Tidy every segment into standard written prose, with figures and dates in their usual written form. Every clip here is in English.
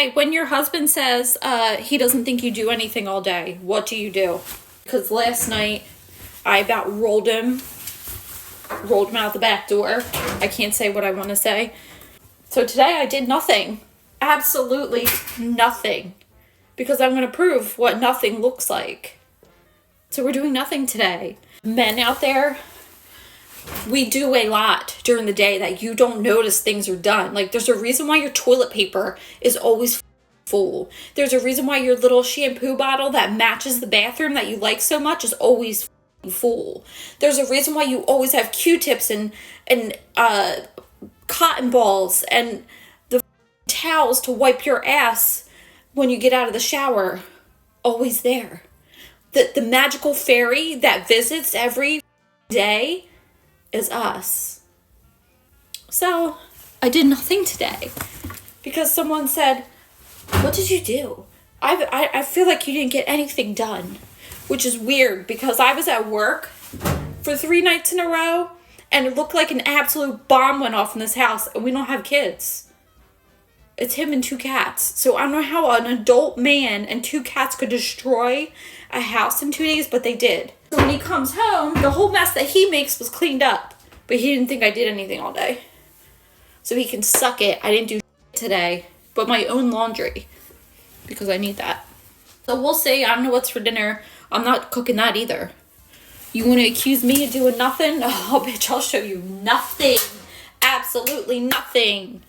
Hey, when your husband says he doesn't think you do anything all day, what do you do? Because last night I about rolled him out the back door. I can't say what I want to say. So today I did nothing. Absolutely nothing. Because I'm going to prove what nothing looks like. So we're doing nothing today. Men out there, we do a lot during the day that you don't notice things are done. Like, there's a reason why your toilet paper is always full. There's a reason why your little shampoo bottle that matches the bathroom that you like so much is always full. There's a reason why you always have Q-tips and cotton balls and the towels to wipe your ass when you get out of the shower. Always there. The magical fairy that visits every day is us. So I did nothing today because someone said, what did you do? I feel like you didn't get anything done, which is weird because I was at work for 3 nights in a row and it looked like an absolute bomb went off in this house and we don't have kids. It's him and 2 cats. So I don't know how an adult man and 2 cats could destroy a house in 2 days, but they did. So when he comes home, the whole mess that he makes was cleaned up, but he didn't think I did anything all day. So he can suck it. I didn't do today, but my own laundry, because I need that. So we'll see. I don't know what's for dinner. I'm not cooking that either. You want to accuse me of doing nothing? Oh, bitch, I'll show you nothing. Absolutely nothing.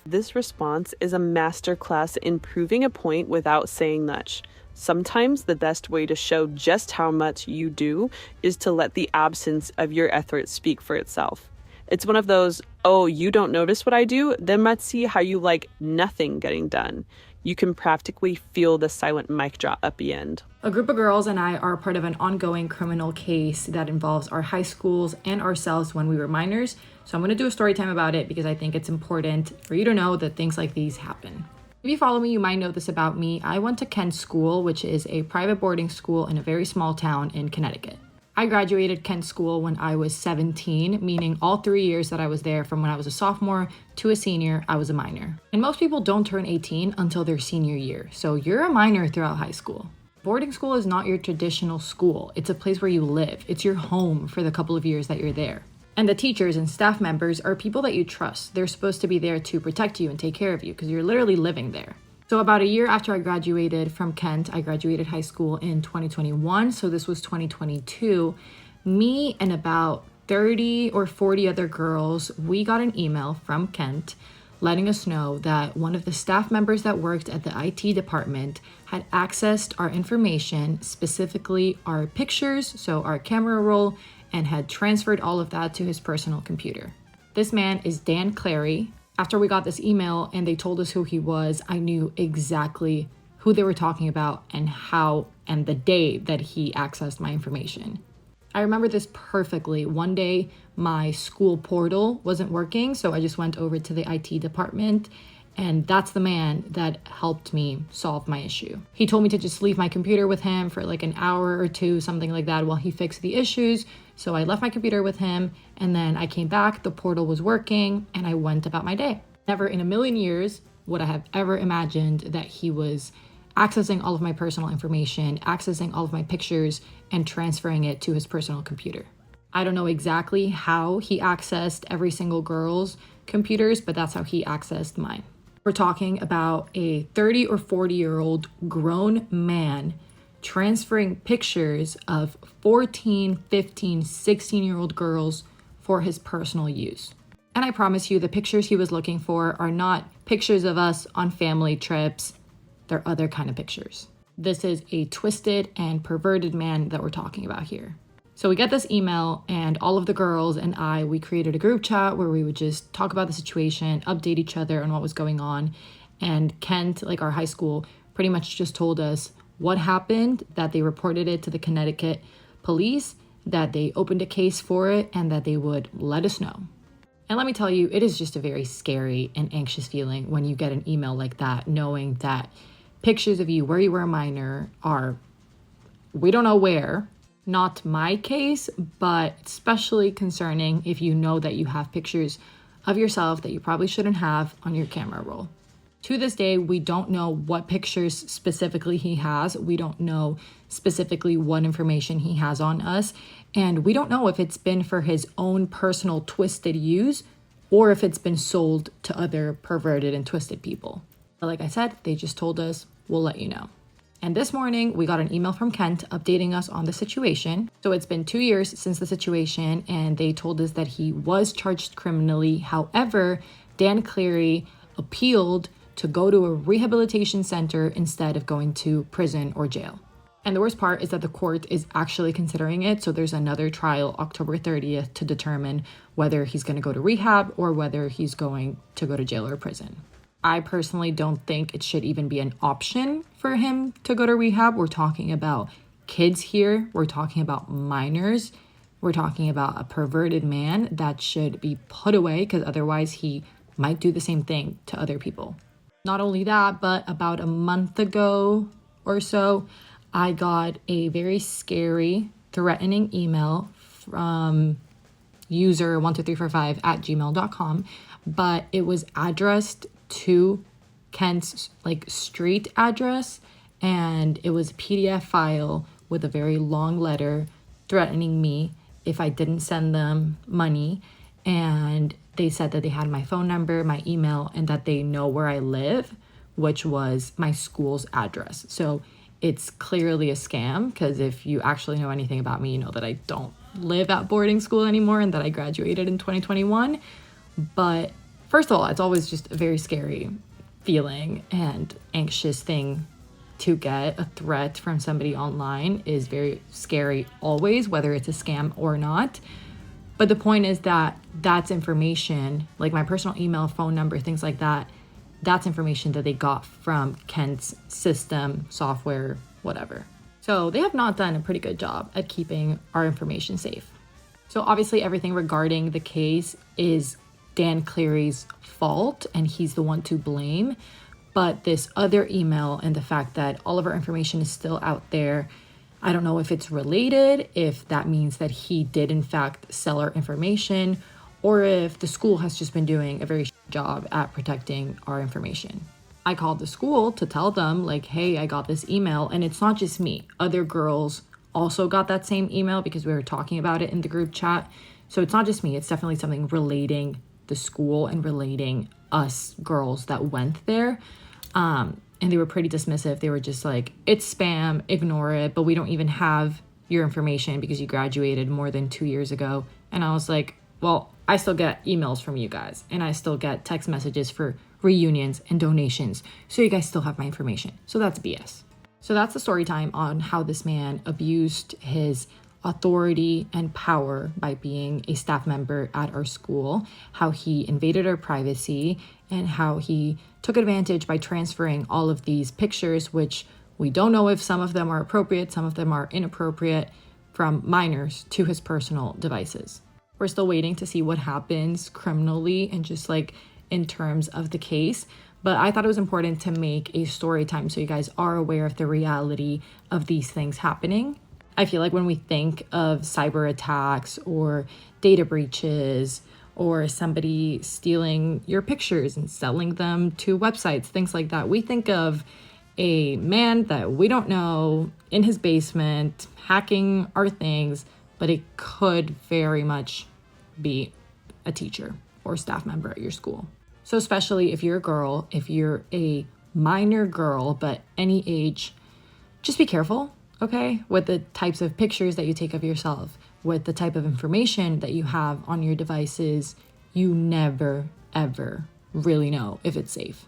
This response is a masterclass in proving a point without saying much. Sometimes the best way to show just how much you do is to let the absence of your effort speak for itself. It's one of those, oh, you don't notice what I do? Then let's see how you like nothing getting done. You can practically feel the silent mic drop at the end. A group of girls and I are part of an ongoing criminal case that involves our high schools and ourselves when we were minors. So I'm going to do a story time about it because I think it's important for you to know that things like these happen. If you follow me, you might know this about me. I went to Kent School, which is a private boarding school in a very small town in Connecticut. I graduated Kent School when I was 17, meaning all 3 years that I was there, from when I was a sophomore to a senior, I was a minor. And most people don't turn 18 until their senior year, so you're a minor throughout high school. Boarding school is not your traditional school. It's a place where you live. It's your home for the couple of years that you're there. And the teachers and staff members are people that you trust. They're supposed to be there to protect you and take care of you because you're literally living there. So about a year after I graduated from Kent, I graduated high school in 2021. So this was 2022. Me and about 30 or 40 other girls, we got an email from Kent letting us know that one of the staff members that worked at the IT department had accessed our information, specifically our pictures, so our camera roll, and had transferred all of that to his personal computer. This man is Dan Clary. After we got this email and they told us who he was, I knew exactly who they were talking about and how and the day that he accessed my information. I remember this perfectly. One day, my school portal wasn't working, so I just went over to the IT department, and that's the man that helped me solve my issue. He told me to just leave my computer with him for like an hour or two, something like that, while he fixed the issues. So I left my computer with him, and then I came back, the portal was working, and I went about my day. Never in a million years would I have ever imagined that he was accessing all of my personal information, accessing all of my pictures, and transferring it to his personal computer. I don't know exactly how he accessed every single girl's computers, but that's how he accessed mine. We're talking about a 30 or 40-year-old grown man transferring pictures of 14, 15, 16-year-old girls for his personal use. And I promise you, the pictures he was looking for are not pictures of us on family trips. They're other kind of pictures. This is a twisted and perverted man that we're talking about here. So we get this email, and all of the girls and I, we created a group chat where we would just talk about the situation, update each other on what was going on. And Kent, like our high school, pretty much just told us what happened, that they reported it to the Connecticut police, that they opened a case for it, and that they would let us know. And let me tell you, it is just a very scary and anxious feeling when you get an email like that, knowing that pictures of you where you were a minor are, we don't know where. Not my case, but especially concerning if you know that you have pictures of yourself that you probably shouldn't have on your camera roll. To this day, we don't know what pictures specifically he has. We don't know specifically what information he has on us. And we don't know if it's been for his own personal twisted use or if it's been sold to other perverted and twisted people. But like I said, they just told us, we'll let you know. And this morning, we got an email from Kent updating us on the situation. So it's been 2 years since the situation, and they told us that he was charged criminally. However, Dan Cleary appealed to go to a rehabilitation center instead of going to prison or jail. And the worst part is that the court is actually considering it. So there's another trial October 30th to determine whether he's going to go to rehab or whether he's going to go to jail or prison. I personally don't think it should even be an option for him to go to rehab. We're talking about kids here. We're talking about minors. We're talking about a perverted man that should be put away because otherwise he might do the same thing to other people. Not only that, but about a month ago or so, I got a very scary, threatening email from user 12345@gmail.com, but it was addressed to Kent's street address, and it was a PDF file with a very long letter threatening me if I didn't send them money. And they said that they had my phone number, my email, and that they know where I live, which was my school's address. So it's clearly a scam, because if you actually know anything about me, you know that I don't live at boarding school anymore and that I graduated in 2021. But first of all, it's always just a very scary feeling and anxious thing to get. A threat from somebody online is very scary always, whether it's a scam or not. But the point is that that's information, like my personal email, phone number, things like that. That's information that they got from Kent's system, software, whatever. So they have not done a pretty good job at keeping our information safe. So obviously everything regarding the case is Dan Cleary's fault and he's the one to blame. But this other email and the fact that all of our information is still out there, I don't know if it's related, if that means that he did in fact sell our information, or if the school has just been doing a very job at protecting our information. I called the school to tell them like, hey, I got this email, and it's not just me. Other girls also got that same email because we were talking about it in the group chat. So it's not just me, it's definitely something relating the school and relating us girls that went there. And they were pretty dismissive. They were just like, it's spam, ignore it, but we don't even have your information because you graduated more than 2 years ago. And I was like, well, I still get emails from you guys, and I still get text messages for reunions and donations. So you guys still have my information. So that's BS. So that's the story time on how this man abused his authority and power by being a staff member at our school, how he invaded our privacy, and how he took advantage by transferring all of these pictures, which we don't know if some of them are appropriate, some of them are inappropriate, from minors to his personal devices. We're still waiting to see what happens criminally and just like in terms of the case. But I thought it was important to make a story time so you guys are aware of the reality of these things happening. I feel like when we think of cyber attacks or data breaches or somebody stealing your pictures and selling them to websites, things like that, we think of a man that we don't know in his basement hacking our things, but it could very much be a teacher or staff member at your school. So especially if you're a girl, if you're a minor girl, but any age, just be careful, okay? With the types of pictures that you take of yourself, with the type of information that you have on your devices, you never, ever really know if it's safe.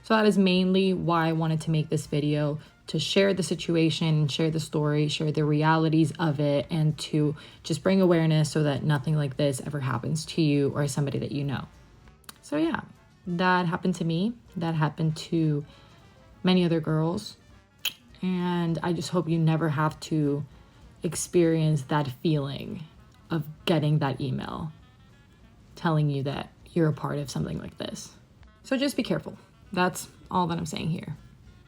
So that is mainly why I wanted to make this video, to share the situation, share the story, share the realities of it, and to just bring awareness so that nothing like this ever happens to you or somebody that you know. So yeah, that happened to me. That happened to many other girls. And I just hope you never have to experience that feeling of getting that email telling you that you're a part of something like this. So just be careful. That's all that I'm saying here.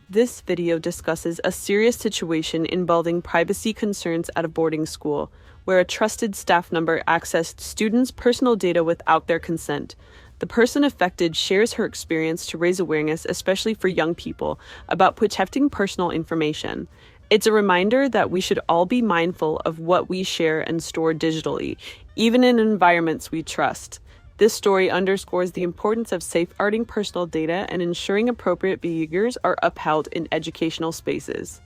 This video discusses a serious situation involving privacy concerns at a boarding school, where a trusted staff member accessed students' personal data without their consent. The person affected shares her experience to raise awareness, especially for young people, about protecting personal information. It's a reminder that we should all be mindful of what we share and store digitally, even in environments we trust. This story underscores the importance of safeguarding personal data and ensuring appropriate behaviors are upheld in educational spaces.